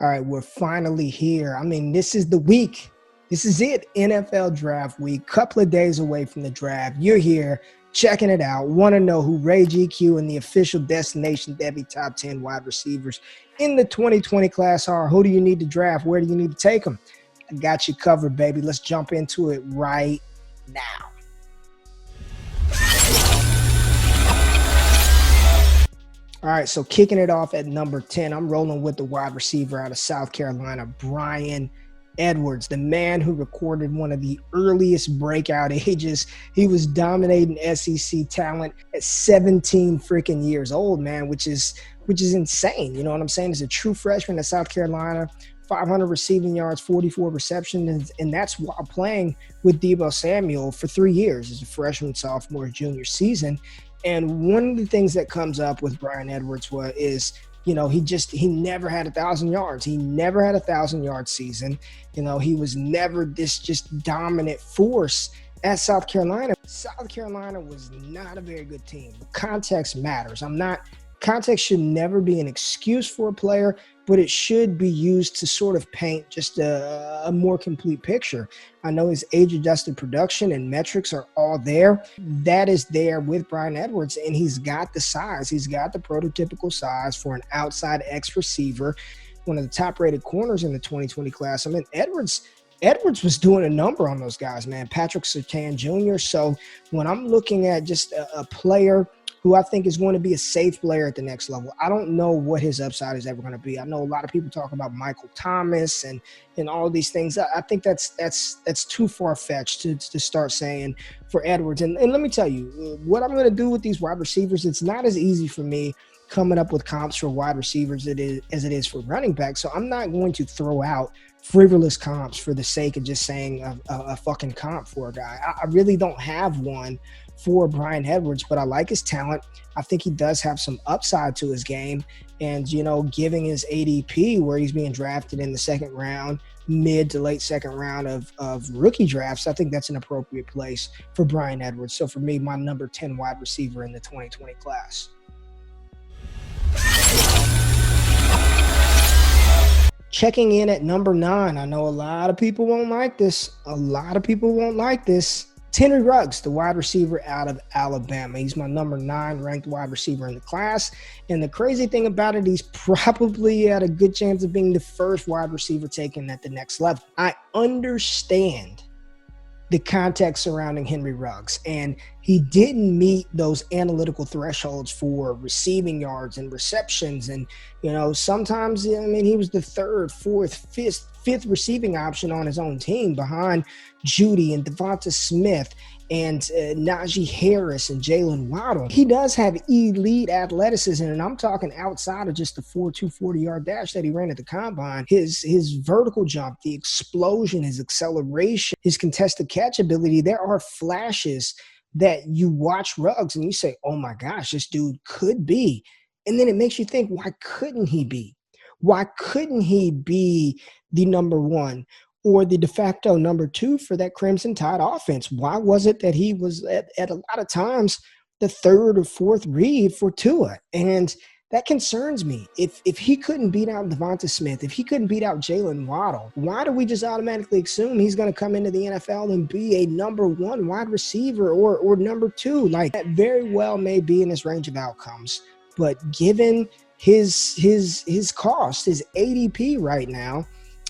All right, we're finally here. I mean, this is the week. This is it, NFL draft week. Couple of days away from the draft. You're here, checking it out. Want to know who Ray GQ and the official Destination Debbie top 10 wide receivers in the 2020 class are. Who do you need to draft? Where do you need to take them? I got you covered, baby. Let's jump into it right now. All right, so kicking it off at number 10, I'm rolling with the wide receiver out of South Carolina, Bryan Edwards, the man who recorded one of the earliest breakout ages. He was dominating SEC talent at 17 freaking years old, man, which is insane. You know what I'm saying? He's a true freshman at South Carolina, 500 receiving yards, 44 receptions, and that's while playing with Deebo Samuel for 3 years as a freshman, sophomore, junior season. And one of the things that comes up with Bryan Edwards is, he never had 1,000 yards. He never had a 1,000-yard season. He was never this just dominant force at South Carolina. South Carolina was not a very good team. Context matters. Context should never be an excuse for a player, but it should be used to sort of paint just a more complete picture. I know his age-adjusted production and metrics are all there. That is there with Bryan Edwards, and he's got the size. He's got the prototypical size for an outside X receiver, one of the top-rated corners in the 2020 class. I mean, Edwards was doing a number on those guys, man. Patrick Surtain Jr. So when I'm looking at just a player who I think is going to be a safe player at the next level, I don't know what his upside is ever going to be. I know a lot of people talk about Michael Thomas and all these things. I think that's too far-fetched to start saying for Edwards. And let me tell you, what I'm going to do with these wide receivers, it's not as easy for me coming up with comps for wide receivers as it is for running backs. So I'm not going to throw out frivolous comps for the sake of just saying a fucking comp for a guy. I really don't have one for Bryan Edwards, but I like his talent. I think he does have some upside to his game. And, giving his ADP where he's being drafted in the second round, mid to late second round of rookie drafts, I think that's an appropriate place for Bryan Edwards. So for me, my number 10 wide receiver in the 2020 class. Checking in at number 9. I know a lot of people won't like this. Henry Ruggs, the wide receiver out of Alabama. He's my number 9 ranked wide receiver in the class. And the crazy thing about it, he's probably had a good chance of being the first wide receiver taken at the next level. I understand the context surrounding Henry Ruggs, and he didn't meet those analytical thresholds for receiving yards and receptions. And, sometimes, he was the third, fourth, fifth receiving option on his own team behind Jeudy and Devonta Smith and Najee Harris and Jalen Waddle. He does have elite athleticism, and I'm talking outside of just the 4.2 40-yard dash that he ran at the combine. His vertical jump, the explosion, his acceleration, his contested catch ability, there are flashes that you watch Ruggs and you say, oh my gosh, this dude could be. And then it makes you think, why couldn't he be? Why couldn't he be the number 1 or the de facto number 2 for that Crimson Tide offense? Why was it that he was at a lot of times the third or fourth read for Tua? And that concerns me. If he couldn't beat out Devonta Smith, if he couldn't beat out Jalen Waddle, why do we just automatically assume he's going to come into the NFL and be a number 1 wide receiver or number 2? Like, that very well may be in his range of outcomes. But given his cost, his ADP right now,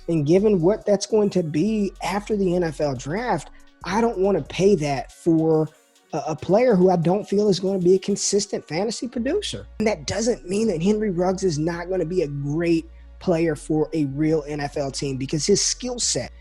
and given what that's going to be after the NFL draft, I don't want to pay that for a player who I don't feel is going to be a consistent fantasy producer. And that doesn't mean that Henry Ruggs is not going to be a great player for a real NFL team, because his skill set,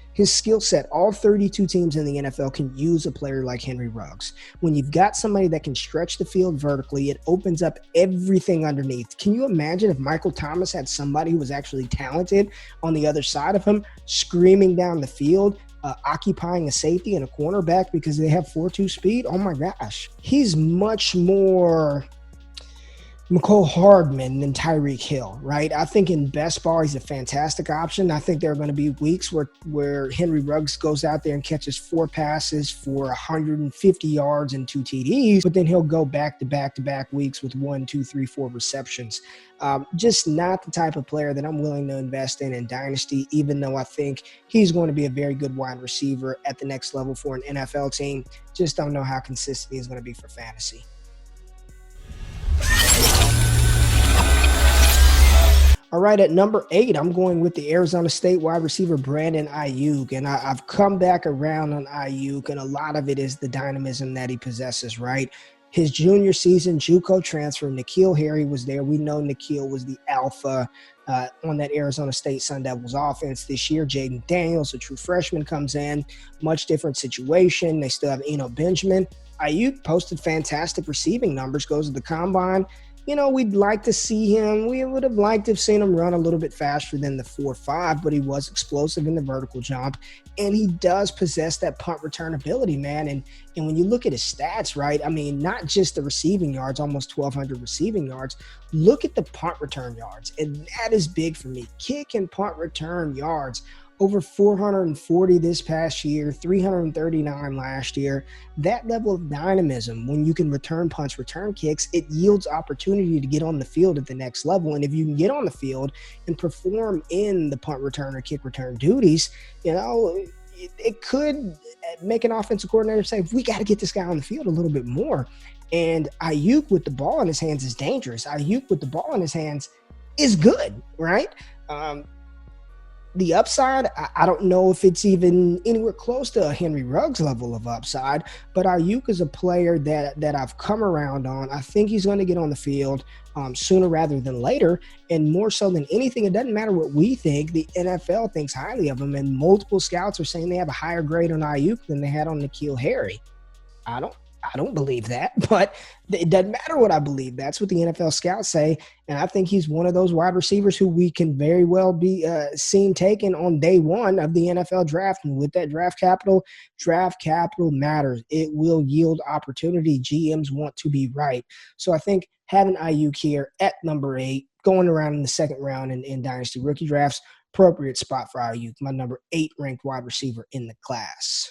all 32 teams in the NFL can use a player like Henry Ruggs. When you've got somebody that can stretch the field vertically, it opens up everything underneath. Can you imagine if Michael Thomas had somebody who was actually talented on the other side of him, screaming down the field, occupying a safety and a cornerback because they have 4.2 speed? Oh my gosh. He's much more McCole Hardman and Tyreek Hill, right? I think in best ball, he's a fantastic option. I think there are going to be weeks where Henry Ruggs goes out there and catches 4 passes for 150 yards and 2 TDs, but then he'll go back to back weeks with 1, 2, 3, 4 receptions. Just not the type of player that I'm willing to invest in Dynasty, even though I think he's going to be a very good wide receiver at the next level for an NFL team. Just don't know how consistent he's going to be for fantasy. All right, at number 8, I'm going with the Arizona State wide receiver Brandon Aiyuk, and I've come back around on Aiyuk, and a lot of it is the dynamism that he possesses, right? His junior season, JUCO transfer, N'Keal Harry was there. We know N'Keal was the alpha on that Arizona State Sun Devils offense this year. Jaden Daniels, a true freshman, comes in. Much different situation. They still have Eno Benjamin. Aiyuk posted fantastic receiving numbers, goes to the combine. You know, we'd like to see him. We would have liked to have seen him run a little bit faster than the 4.5, but he was explosive in the vertical jump, and he does possess that punt return ability, man. And when you look at his stats, right, I mean, not just the receiving yards, almost 1,200 receiving yards, look at the punt return yards, and that is big for me. Kick and punt return yards. Over 440 this past year, 339 last year. That level of dynamism, when you can return punts, return kicks, it yields opportunity to get on the field at the next level. And if you can get on the field and perform in the punt return or kick return duties, you know, it could make an offensive coordinator say, we got to get this guy on the field a little bit more. And Aiyuk with the ball in his hands is dangerous. Aiyuk with the ball in his hands is good, right? The upside, I don't know if it's even anywhere close to a Henry Ruggs level of upside, but Aiyuk is a player that I've come around on. I think he's going to get on the field sooner rather than later, and more so than anything, it doesn't matter what we think. The NFL thinks highly of him, and multiple scouts are saying they have a higher grade on Aiyuk than they had on N'Keal Harry. I don't believe that, but it doesn't matter what I believe. That's what the NFL scouts say, and I think he's one of those wide receivers who we can very well be seen taken on day one of the NFL draft. And with that draft capital matters. It will yield opportunity. GMs want to be right. So I think having Aiyuk here at number 8, going around in the second round in Dynasty Rookie Drafts, appropriate spot for Aiyuk, my number 8 ranked wide receiver in the class.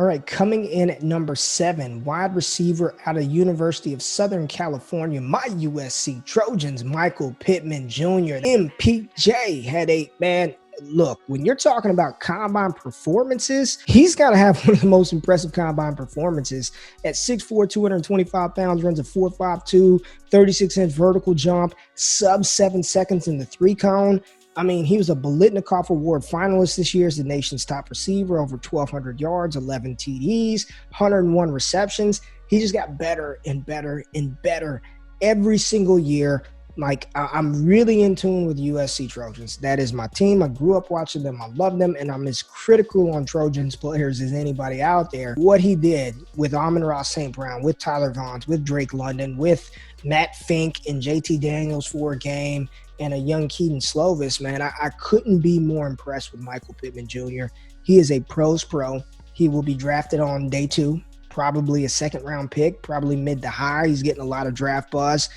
All right, coming in at number 7, wide receiver out of University of Southern California, my USC Trojans, Michael Pittman Jr. MPJ had 8, man. Look, when you're talking about combine performances, he's got to have one of the most impressive combine performances. At 6'4", 225 pounds, runs a 4.52, 36-inch vertical jump, sub 7 seconds in the 3-cone. I mean, he was a Biletnikoff Award finalist this year as the nation's top receiver, over 1,200 yards, 11 TDs, 101 receptions. He just got better and better and better every single year. Like, I'm really in tune with USC Trojans. That is my team. I grew up watching them. I love them, and I'm as critical on Trojans players as anybody out there. What he did with Amon-Ra St. Brown, with Tyler Vaughns, with Drake London, with Matt Fink and JT Daniels for a game, and a young Keaton Slovis, man, I couldn't be more impressed with Michael Pittman Jr. He is a pro's pro. He will be drafted on day 2, probably a second-round pick, probably mid to high. He's getting a lot of draft buzz.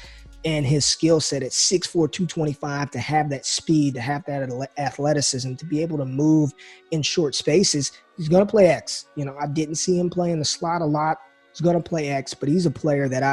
And his skill set at 6'4", 225, to have that speed, to have that athleticism, to be able to move in short spaces, he's going to play X. You know, I didn't see him play in the slot a lot. He's going to play X, but he's a player that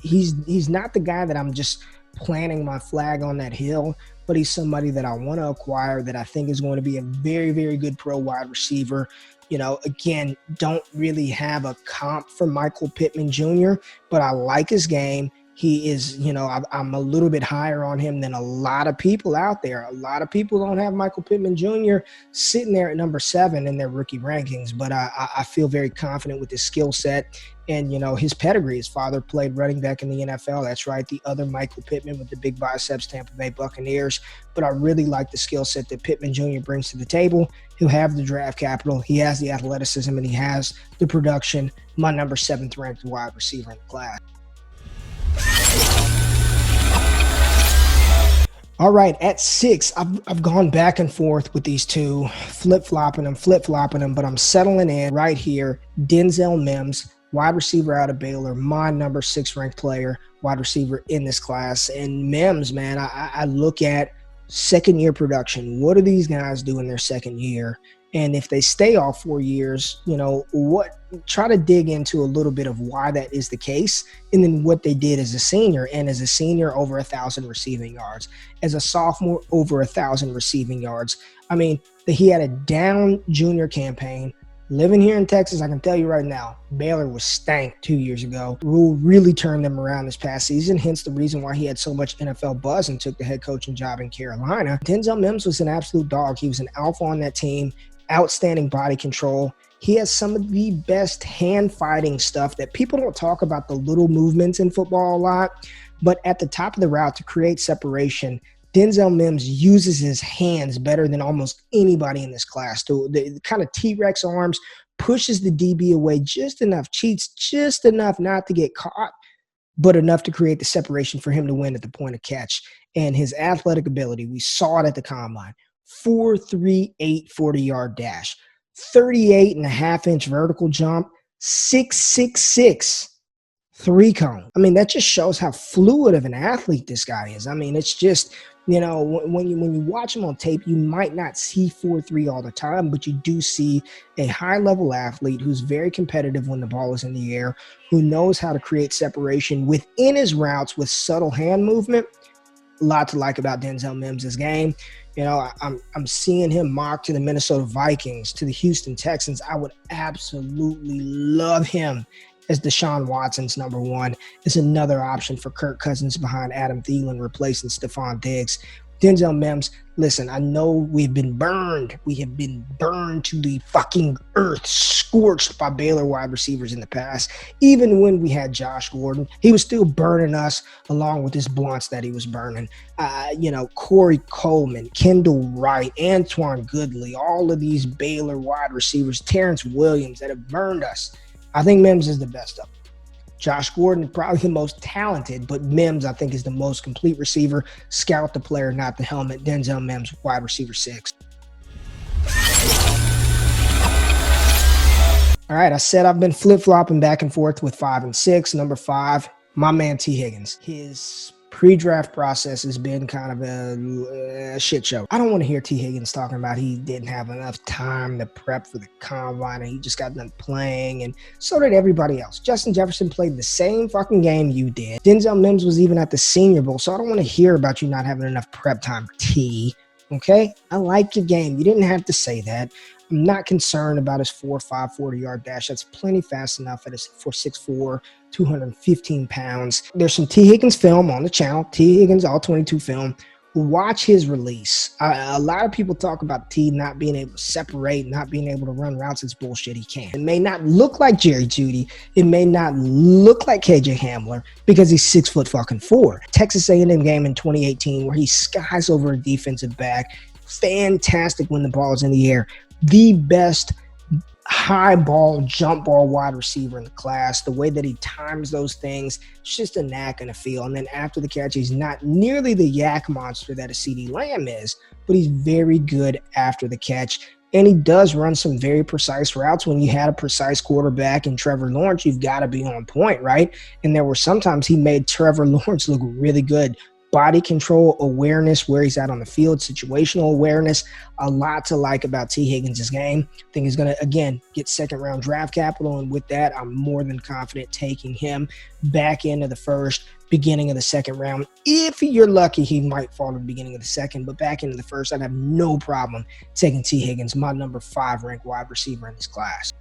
he's not the guy that I'm just planting my flag on that hill, but he's somebody that I want to acquire that I think is going to be a very, very good pro wide receiver. You know, again, don't really have a comp for Michael Pittman Jr., but I like his game. He is, you know, I'm a little bit higher on him than a lot of people out there. A lot of people don't have Michael Pittman Jr. sitting there at number 7 in their rookie rankings, but I feel very confident with his skill set and, you know, his pedigree. His father played running back in the NFL. That's right, the other Michael Pittman with the big biceps, Tampa Bay Buccaneers. But I really like the skill set that Pittman Jr. brings to the table. He'll have the draft capital. He has the athleticism, and he has the production. My number 7th ranked wide receiver in the class. All right, at 6, I've gone back and forth with these two, flip-flopping them, but I'm settling in right here. Denzel Mims, wide receiver out of Baylor, my number 6 ranked player, wide receiver in this class. And Mims, man, I look at second-year production. What do these guys do in their second year? And if they stay all 4 years, try to dig into a little bit of why that is the case, and then what they did as a senior. And as a senior, over 1,000 receiving yards. As a sophomore, over 1,000 receiving yards. I mean, he had a down junior campaign. Living here in Texas, I can tell you right now, Baylor was stank 2 years ago. Rule really turned them around this past season, hence the reason why he had so much NFL buzz and took the head coaching job in Carolina. Denzel Mims was an absolute dog. He was an alpha on that team, outstanding body control. He has some of the best hand-fighting stuff that people don't talk about, the little movements in football a lot, but at the top of the route to create separation, Denzel Mims uses his hands better than almost anybody in this class. The kind of T-Rex arms, pushes the DB away just enough, cheats just enough not to get caught, but enough to create the separation for him to win at the point of catch. And his athletic ability, we saw it at the combine, 4.38 40-yard dash, 38.5-inch vertical jump, 6.66 3-cone. I mean, that just shows how fluid of an athlete this guy is. I mean, it's just, when you watch him on tape, you might not see 4.3 all the time, but you do see a high-level athlete who's very competitive when the ball is in the air, who knows how to create separation within his routes with subtle hand movement. A lot to like about Denzel Mims' game. I'm seeing him mocked to the Minnesota Vikings, to the Houston Texans. I would absolutely love him as Deshaun Watson's number 1. Is another option for Kirk Cousins behind Adam Thielen, replacing Stephon Diggs. Denzel Mims, listen, I know we've been burned. We have been burned to the fucking earth, scorched by Baylor wide receivers in the past. Even when we had Josh Gordon, he was still burning us along with his blunts that he was burning. Corey Coleman, Kendall Wright, Antoine Goodley, all of these Baylor wide receivers, Terrence Williams that have burned us. I think Mims is the best of them. Josh Gordon, probably the most talented, but Mims, I think, is the most complete receiver. Scout the player, not the helmet. Denzel Mims, wide receiver 6. All right, I said I've been flip-flopping back and forth with 5 and 6. Number 5, my man T. Higgins. His pre-draft process has been kind of a shit show. I don't want to hear T. Higgins talking about he didn't have enough time to prep for the combine and he just got done playing, and so did everybody else. Justin Jefferson played the same fucking game you did. Denzel Mims was even at the Senior Bowl, so I don't want to hear about you not having enough prep time, T. Okay? I like your game. You didn't have to say that. I'm not concerned about his 4.5 40-yard dash. That's plenty fast enough at his 4.64, 215 pounds. There's some T. Higgins film on the channel, T. Higgins All 22 film. Watch his release. A lot of people talk about T not being able to separate, not being able to run routes. It's bullshit. He can. It may not look like Jerry Jeudy. It may not look like KJ Hamler because he's 6'4". Texas A&M game in 2018 where he skies over a defensive back. Fantastic when the ball is in the air. The best high ball, jump ball wide receiver in the class. The way that he times those things, it's just a knack and a feel. And then after the catch, he's not nearly the yak monster that a CeeDee Lamb is, but he's very good after the catch. And he does run some very precise routes. When you had a precise quarterback in Trevor Lawrence, you've got to be on point, right? And there were sometimes he made Trevor Lawrence look really good. Body control, awareness, where he's at on the field, situational awareness, a lot to like about T. Higgins' game. I think he's going to, again, get second-round draft capital, and with that, I'm more than confident taking him back into the first, beginning of the second round. If you're lucky, he might fall to the beginning of the second, but back into the first, I'd have no problem taking T. Higgins, my number 5 ranked wide receiver in this class.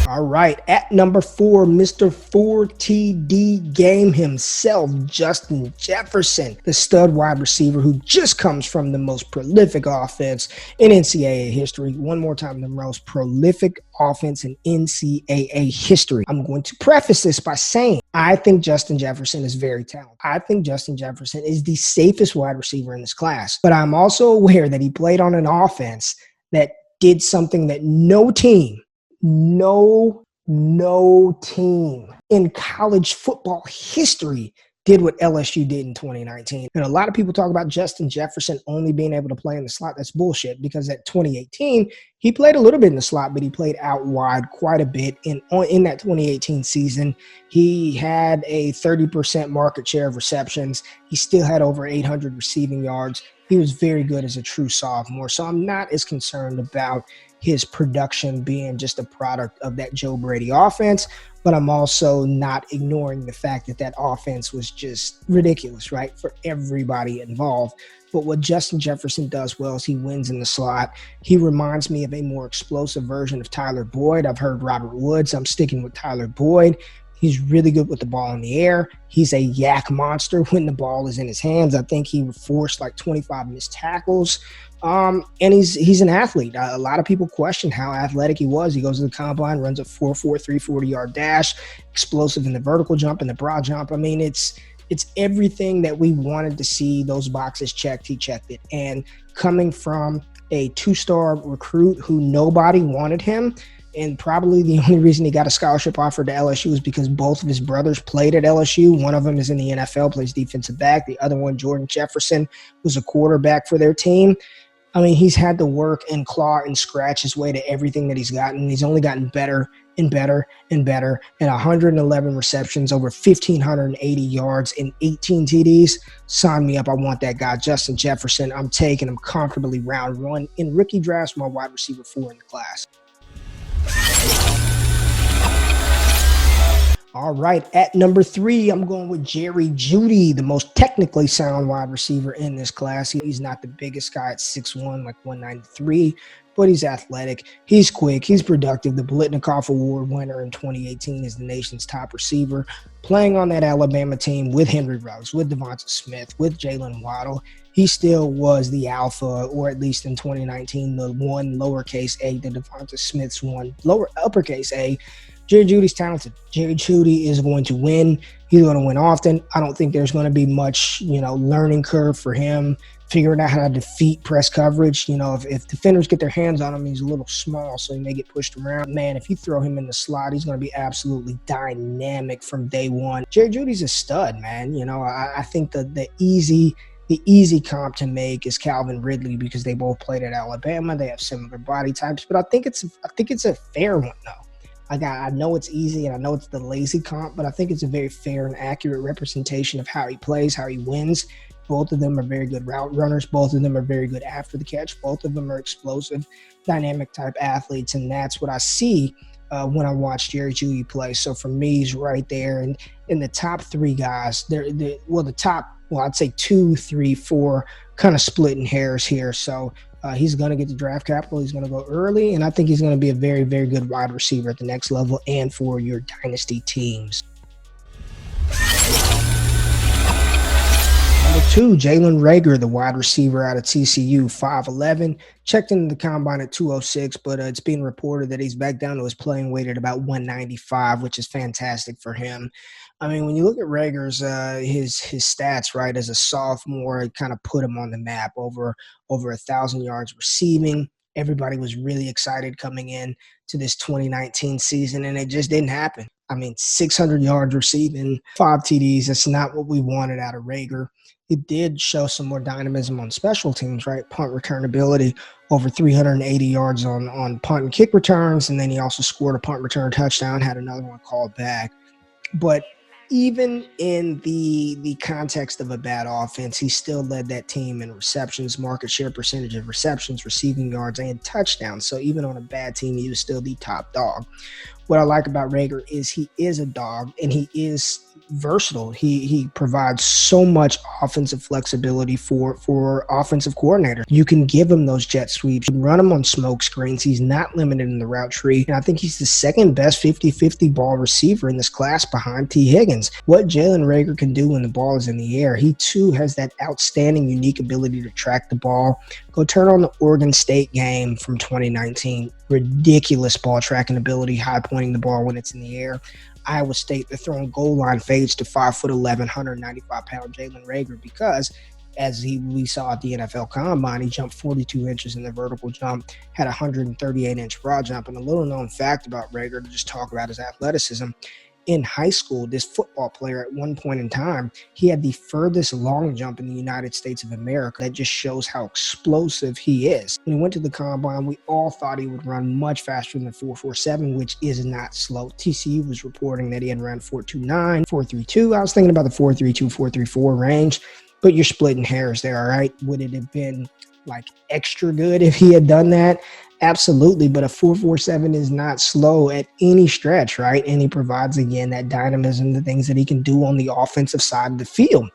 All right, at number 4, Mr. 4TD game himself, Justin Jefferson, the stud wide receiver who just comes from the most prolific offense in NCAA history. One more time, the most prolific offense in NCAA history. I'm going to preface this by saying I think Justin Jefferson is very talented. I think Justin Jefferson is the safest wide receiver in this class, but I'm also aware that he played on an offense that did something that no team in college football history did what LSU did in 2019. And a lot of people talk about Justin Jefferson only being able to play in the slot. That's bullshit, because at 2018, he played a little bit in the slot, but he played out wide quite a bit. In that 2018 season, he had a 30% market share of receptions. He still had over 800 receiving yards. He was very good as a true sophomore. So I'm not as concerned about his production being just a product of that Joe Brady offense, but I'm also not ignoring the fact that that offense was just ridiculous, right, for everybody involved. But what Justin Jefferson does well is he wins in the slot. He reminds me of a more explosive version of Tyler Boyd. I've heard Robert Woods. I'm sticking with Tyler Boyd. He's really good with the ball in the air. He's a yak monster when the ball is in his hands. I think he forced like 25 missed tackles. And he's an athlete. A lot of people question how athletic he was. He goes to the combine, runs a 4.4 340-yard dash, explosive in the vertical jump and the broad jump. I mean, it's everything that we wanted to see. Those boxes checked. He checked it. And coming from a 2-star recruit who nobody wanted him, and probably the only reason he got a scholarship offer to LSU is because both of his brothers played at LSU. One of them is in the NFL, plays defensive back. The other one, Jordan Jefferson, was a quarterback for their team. I mean, he's had to work and claw and scratch his way to everything that he's gotten. He's only gotten better and better and better. And 111 receptions, over 1,580 yards, and 18 TDs. Sign me up. I want that guy. Justin Jefferson, I'm taking him comfortably round 1 in rookie drafts, my wide receiver 4 in the class. All right, at number 3, I'm going with Jerry Jeudy, the most technically sound wide receiver in this class. He's not the biggest guy at 6'1", like 193, but he's athletic. He's quick. He's productive. The Blitnikoff Award winner in 2018 is the nation's top receiver, playing on that Alabama team with Henry Ruggs, with Devonta Smith, with Jalen Waddle. He still was the alpha, or at least in 2019, the one lowercase a, the Devonta Smith's one uppercase a. Jerry Jeudy's talented. Jerry Jeudy is going to win. He's going to win often. I don't think there's going to be much, learning curve for him figuring out how to defeat press coverage. If defenders get their hands on him, he's a little small, so he may get pushed around. Man, if you throw him in the slot, he's going to be absolutely dynamic from day one. Jerry Jeudy's a stud, man. I think the easy comp to make is Calvin Ridley, because they both played at Alabama. They have similar body types, but I think it's a fair one, though. I know it's easy and I know it's the lazy comp, but I think it's a very fair and accurate representation of how he plays, how he wins. Both of them are very good route runners. Both of them are very good after the catch. Both of them are explosive, dynamic type athletes, and that's what I see when I watch Jerry Jeudy play. So for me, he's right there. And in the top 3 guys, I'd say 2, 3, 4, kind of splitting hairs here. So he's going to get the draft capital. He's going to go early, and I think he's going to be a very, very good wide receiver at the next level and for your dynasty teams. Number 2, Jalen Reagor, the wide receiver out of TCU, 5'11", checked into the combine at 206, but it's being reported that he's back down to his playing weight at about 195, which is fantastic for him. I mean, when you look at Reagor's his stats, right, as a sophomore, it kind of put him on the map. Over 1,000 yards receiving. Everybody was really excited coming in to this 2019 season, and it just didn't happen. I mean, 600 yards receiving, 5 TDs. That's not what we wanted out of Reagor. He did show some more dynamism on special teams, right? Punt return ability, over 380 yards on punt and kick returns, and then he also scored a punt return touchdown, had another one called back. But even in the context of a bad offense, he still led that team in receptions, market share percentage of receptions, receiving yards, and touchdowns. So even on a bad team, he was still the top dog. What I like about Reagor is he is a dog, and he is versatile. He provides so much offensive flexibility for offensive coordinators. You can give him those jet sweeps, you can run him on smoke screens. He's not limited in the route tree, and I think he's the second best 50-50 ball receiver in this class behind T. Higgins. What Jalen Reagor can do when the ball is in the air, he too has that outstanding, unique ability to track the ball. Go turn on the Oregon State game from 2019. Ridiculous ball tracking ability, high pointing the ball when it's in the air. Iowa State, they're throwing goal line fades to 5'11", 195-pound Jalen Reagor because, as we saw at the NFL Combine, he jumped 42 inches in the vertical jump, had a 138-inch broad jump. And a little known fact about Reagor, to just talk about his athleticism, in high school, this football player at one point in time, he had the furthest long jump in the United States of America. That just shows how explosive he is. When he went to the combine, we all thought he would run much faster than 4.47, which is not slow. TCU was reporting that he had run 4.29, 4.32. I was thinking about the 4.32, 4.34 range, but you're splitting hairs there, all right? Would it have been like extra good if he had done that? Absolutely, but a 4.47 is not slow at any stretch, right? And he provides, again, that dynamism, the things that he can do on the offensive side of the field.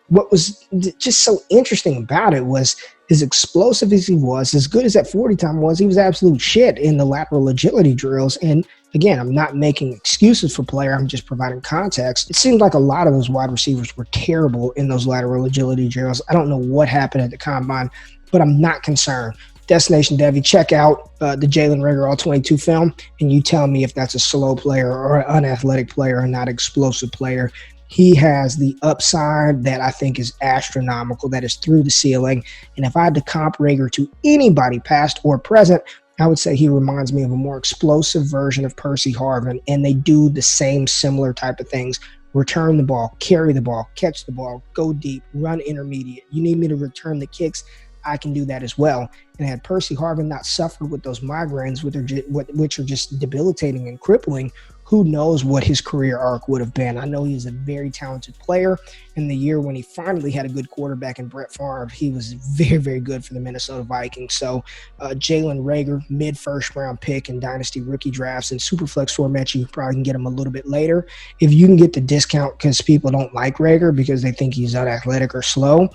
What was just so interesting about it was, as explosive as he was, as good as that 40 time was, he was absolute shit in the lateral agility drills. And again, I'm not making excuses for player. I'm just providing context. It seemed like a lot of those wide receivers were terrible in those lateral agility drills. I don't know what happened at the combine, but I'm not concerned. Destination Devy, check out the Jalen Reagor All-22 film, and you tell me if that's a slow player or an unathletic player or not explosive player. He has the upside that I think is astronomical, that is through the ceiling. And if I had to comp Reagor to anybody past or present, I would say he reminds me of a more explosive version of Percy Harvin, and they do the same similar type of things. Return the ball, carry the ball, catch the ball, go deep, run intermediate. You need me to return the kicks, I can do that as well. And had Percy Harvin not suffered with those migraines, which are just debilitating and crippling, who knows what his career arc would have been. I know he's a very talented player. In the year when he finally had a good quarterback in Brett Favre, he was very, very good for the Minnesota Vikings. So Jalen Reagor, mid-first round pick in Dynasty Rookie Drafts and Superflex format, you probably can get him a little bit later. If you can get the discount because people don't like Reagor because they think he's unathletic or slow,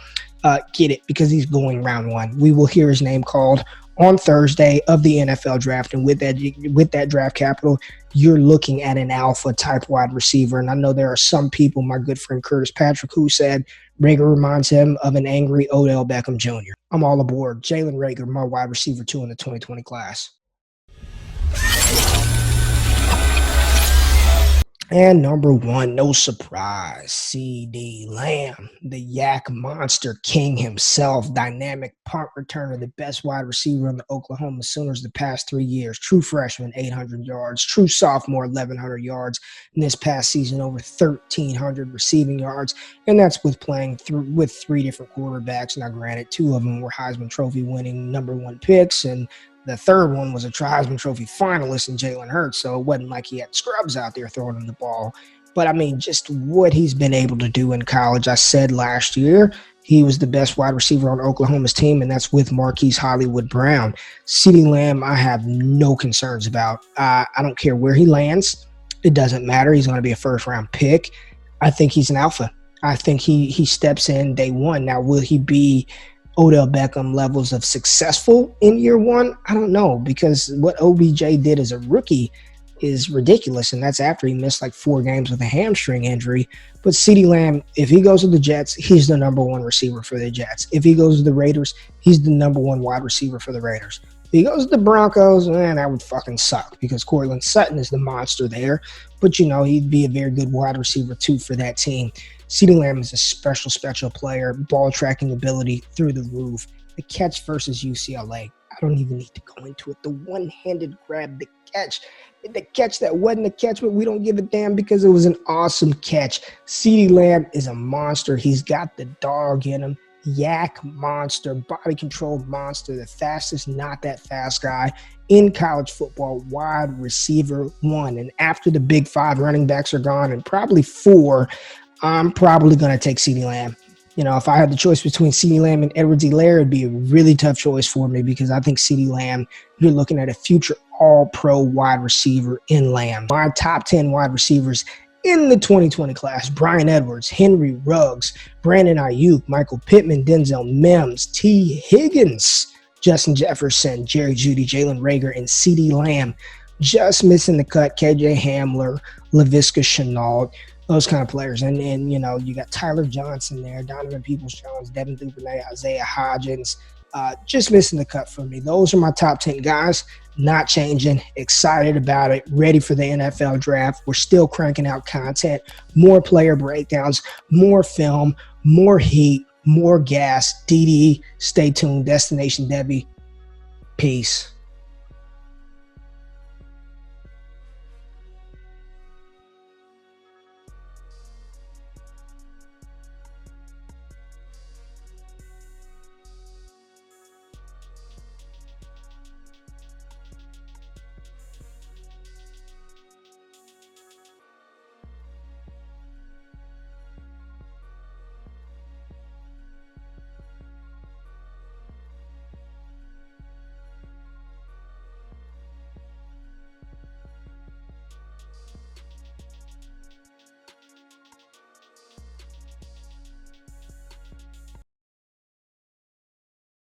get it because he's going round one. We will hear his name called on Thursday of the NFL draft, and with that draft capital, you're looking at an alpha type wide receiver. And I know there are some people, my good friend Curtis Patrick, who said Reagor reminds him of an angry Odell Beckham Jr. I'm all aboard. Jalen Reagor, my wide receiver 2 in the 2020 class. And number 1, no surprise, CeeDee Lamb, the yak monster king himself, dynamic punt returner, the best wide receiver on the Oklahoma Sooners the past 3 years. True freshman, 800 yards. True sophomore, 1,100 yards. And this past season, over 1,300 receiving yards. And that's with playing with 3 different quarterbacks. Now, granted, 2 of them were Heisman Trophy winning number 1 picks, and the third one was a Heisman Trophy finalist in Jalen Hurts, so it wasn't like he had scrubs out there throwing him the ball. But, I mean, just what he's been able to do in college. I said last year he was the best wide receiver on Oklahoma's team, and that's with Marquise Hollywood Brown. CeeDee Lamb, I have no concerns about. I don't care where he lands. It doesn't matter. He's going to be a first-round pick. I think he's an alpha. I think he steps in day one. Now, will he be Odell Beckham levels of successful in year 1? I don't know, because what OBJ did as a rookie is ridiculous, and that's after he missed like 4 games with a hamstring injury. But CeeDee Lamb, if he goes to the Jets, he's the number 1 receiver for the Jets. If he goes to the Raiders, he's the number 1 wide receiver for the Raiders. If he goes to the Broncos, man, that would fucking suck because Courtland Sutton is the monster there. But, you know, he'd be a very good wide receiver too for that team. CeeDee Lamb is a special player, ball tracking ability through the roof. The catch versus UCLA, I don't even need to go into it. The one-handed grab, the catch that wasn't a catch, but we don't give a damn because it was an awesome catch. CeeDee Lamb is a monster. He's got the dog in him. Yak monster, body control monster, the fastest, not that fast guy in college football, wide receiver 1. And after the big 5 running backs are gone, and probably 4, I'm probably going to take CeeDee Lamb. You know, if I had the choice between CeeDee Lamb and Edwards-Helaire, it'd be a really tough choice for me because I think CeeDee Lamb, you're looking at a future all-pro wide receiver in Lamb. My top 10 wide receivers in the 2020 class: Bryan Edwards, Henry Ruggs, Brandon Aiyuk, Michael Pittman, Denzel Mims, T. Higgins, Justin Jefferson, Jerry Jeudy, Jalen Reagor, and CeeDee Lamb. Just missing the cut, KJ Hamler, Laviska Shenault, those kind of players. And you know, you got Tyler Johnson there, Donovan Peoples-Jones, Devin Duvernay, Isaiah Hodgins. Just missing the cut for me. Those are my top 10 guys. Not changing. Excited about it. Ready for the NFL draft. We're still cranking out content. More player breakdowns, more film, more heat, more gas. DD, stay tuned. Destination Devy. Peace.